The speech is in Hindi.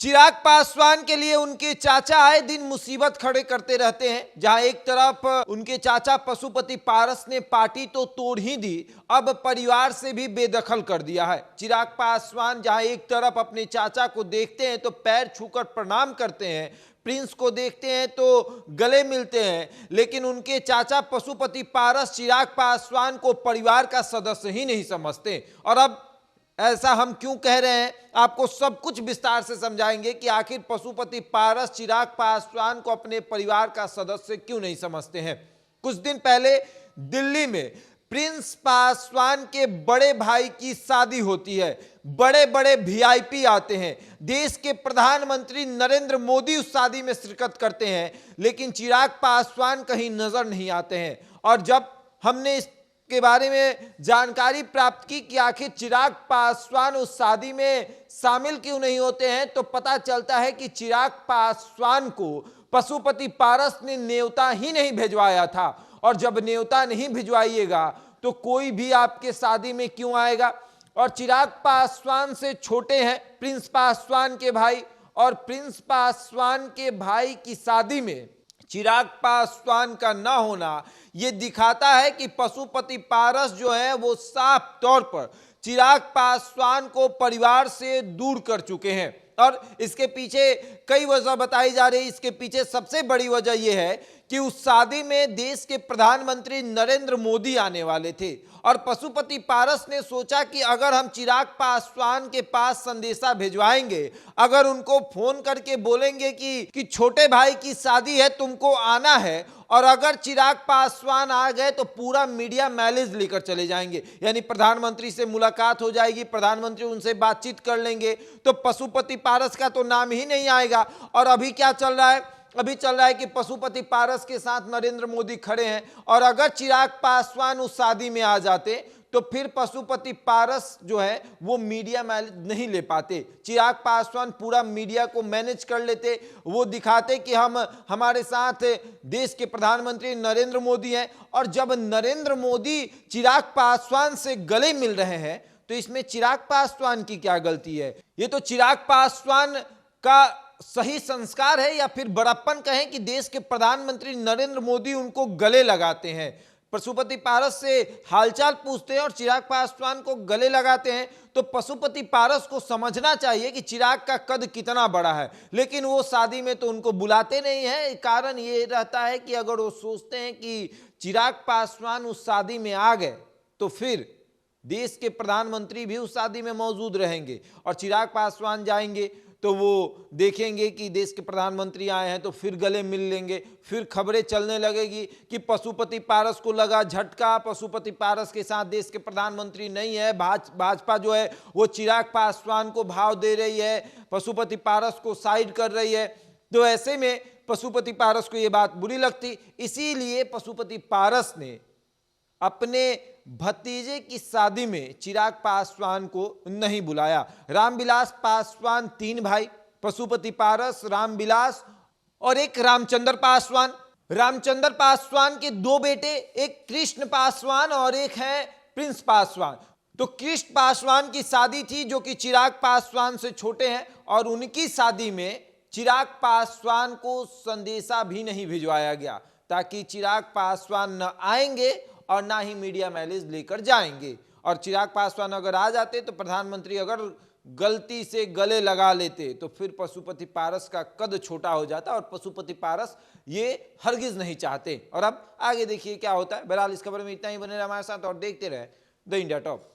चिराग पासवान के लिए उनके चाचा आए दिन मुसीबत खड़े करते रहते हैं। जहां एक तरफ उनके चाचा पशुपति पारस ने पार्टी तो तोड़ ही दी, अब परिवार से भी बेदखल कर दिया है। चिराग पासवान जहां एक तरफ अपने चाचा को देखते हैं तो पैर छूकर प्रणाम करते हैं, प्रिंस को देखते हैं तो गले मिलते हैं, लेकिन उनके चाचा पशुपति पारस चिराग पासवान को परिवार का सदस्य ही नहीं समझते। और अब ऐसा हम क्यों कह रहे हैं, आपको सब कुछ विस्तार से समझाएंगे कि आखिर पशुपति पारस चिराग पासवान को अपने परिवार का सदस्य क्यों नहीं समझते हैं। कुछ दिन पहले दिल्ली में प्रिंस पासवान के बड़े भाई की शादी होती है। बड़े बड़े वीआईपी आते हैं, देश के प्रधानमंत्री नरेंद्र मोदी उस शादी में शिरकत करते हैं, लेकिन चिराग पासवान कहीं नजर नहीं आते हैं। और जब हमने के बारे में जानकारी प्राप्त की कि आखिर चिराग पासवान उस शादी में शामिल क्यों नहीं होते हैं, तो पता चलता है कि चिराग पासवान को पशुपति पारस ने न्योता ही नहीं भिजवाया था। और जब न्योता नहीं भिजवाइएगा तो कोई भी आपके शादी में क्यों आएगा। और चिराग पासवान से छोटे हैं प्रिंस पासवान के भाई, और प्रिंस पासवान के भाई की शादी में चिराग पासवान का ना होना यह दिखाता है कि पशुपति पारस जो है वो साफ तौर पर चिराग पासवान को परिवार से दूर कर चुके हैं। और इसके पीछे कई वजह बताई जा रही है। इसके पीछे सबसे बड़ी वजह यह है कि उस शादी में देश के प्रधानमंत्री नरेंद्र मोदी आने वाले थे, और पशुपति पारस ने सोचा कि अगर हम चिराग पासवान के पास संदेशा भिजवाएंगे, अगर उनको फोन करके बोलेंगे कि छोटे भाई की शादी है, तुमको आना है, और अगर चिराग पासवान आ गए तो पूरा मीडिया मैलेज लेकर चले जाएंगे, यानी प्रधानमंत्री से मुलाकात हो जाएगी, प्रधानमंत्री उनसे बातचीत कर लेंगे, तो पशुपति पारस का तो नाम ही नहीं आएगा। और अभी क्या चल रहा है, अभी चल रहा है कि पशुपति पारस के साथ नरेंद्र मोदी खड़े हैं, और अगर चिराग पासवान उस शादी में आ जाते तो फिर पशुपति पारस जो है वो मीडिया मैनेज नहीं ले पाते। चिराग पासवान पूरा मीडिया को मैनेज कर लेते, वो दिखाते कि हमारे साथ देश के प्रधानमंत्री नरेंद्र मोदी हैं। और जब नरेंद्र मोदी चिराग पासवान से गले मिल रहे हैं तो इसमें चिराग पासवान की क्या गलती है। ये तो चिराग पासवान का सही संस्कार है, या फिर बड़प्पन कहें कि देश के प्रधानमंत्री नरेंद्र मोदी उनको गले लगाते हैं, पशुपति पारस से हालचाल पूछते हैं और चिराग पासवान को गले लगाते हैं। तो पशुपति पारस को समझना चाहिए कि चिराग का कद कितना बड़ा है, लेकिन वो शादी में तो उनको बुलाते नहीं है। कारण ये रहता है कि अगर वो सोचते हैं कि चिराग पासवान उस शादी में आ गए तो फिर देश के प्रधानमंत्री भी उस शादी में मौजूद रहेंगे, और चिराग पासवान जाएंगे तो वो देखेंगे कि देश के प्रधानमंत्री आए हैं तो फिर गले मिल लेंगे, फिर खबरें चलने लगेगी कि पशुपति पारस को लगा झटका, पशुपति पारस के साथ देश के प्रधानमंत्री नहीं है, भाजपा जो है वो चिराग पासवान को भाव दे रही है, पशुपति पारस को साइड कर रही है। तो ऐसे में पशुपति पारस को ये बात बुरी लगती, इसीलिए पशुपति पारस ने अपने भतीजे की शादी में चिराग पासवान को नहीं बुलाया। रामविलास पासवान 3 भाई, पशुपति पारस, रामविलास और एक रामचंद्र पासवान। रामचंद्र पासवान के 2 बेटे, एक कृष्ण पासवान और एक है प्रिंस पासवान। तो कृष्ण पासवान की शादी थी जो कि चिराग पासवान से छोटे हैं, और उनकी शादी में चिराग पासवान को संदेशा भी नहीं भिजवाया गया, ताकि चिराग पासवान न आएंगे और ना ही मीडिया मैलेज लेकर जाएंगे। और चिराग पासवान अगर आ जाते तो प्रधानमंत्री अगर गलती से गले लगा लेते तो फिर पशुपति पारस का कद छोटा हो जाता, और पशुपति पारस ये हरगिज नहीं चाहते। और अब आगे देखिए क्या होता है। बहरहाल इस खबर में इतना ही, बने रहे हमारे साथ और देखते रहे द इंडिया टॉप।